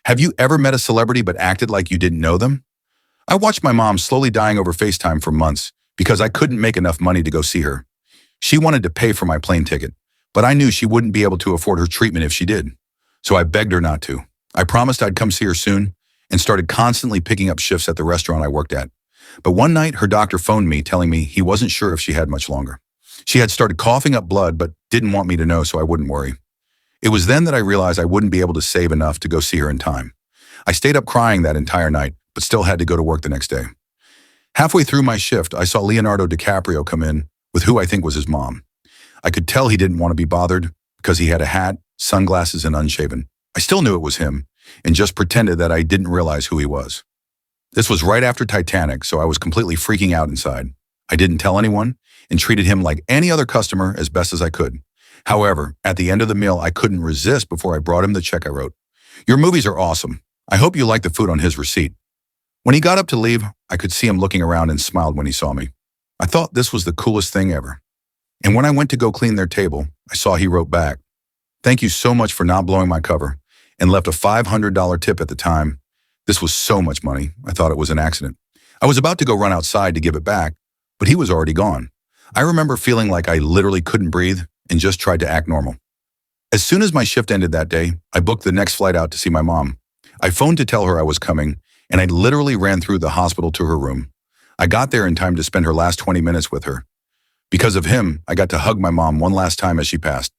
Have you ever met a celebrity but acted like you didn't know them? I watched my mom slowly dying over FaceTime for months because I couldn't make enough money to go see her. She wanted to pay for my plane ticket, but I knew she wouldn't be able to afford her treatment if she did. So I begged her not to. I promised I'd come see her soon and started constantly picking up shifts at the restaurant I worked at. But one night, her doctor phoned me telling me he wasn't sure if she had much longer. She had started coughing up blood but didn't want me to know so I wouldn't worry. It was then that I realized I wouldn't be able to save enough to go see her in time. I stayed up crying that entire night, but still had to go to work the next day. Halfway through my shift, I saw Leonardo DiCaprio come in with who I think was his mom. I could tell he didn't want to be bothered because he had a hat, sunglasses, and unshaven. I still knew it was him and just pretended that I didn't realize who he was. This was right after Titanic, so I was completely freaking out inside. I didn't tell anyone and treated him like any other customer as best as I could. However, at the end of the meal, I couldn't resist before I brought him the check I wrote. "Your movies are awesome. I hope you like the food on his receipt." When he got up to leave, I could see him looking around and smiled when he saw me. I thought this was the coolest thing ever. And when I went to go clean their table, I saw he wrote back, "Thank you so much for not blowing my cover," and left a $500 tip at the time. This was so much money, I thought it was an accident. I was about to go run outside to give it back, but he was already gone. I remember feeling like I literally couldn't breathe and just tried to act normal. As soon as my shift ended that day, I booked the next flight out to see my mom. I phoned to tell her I was coming, and I literally ran through the hospital to her room. I got there in time to spend her last 20 minutes with her. Because of him, I got to hug my mom one last time as she passed.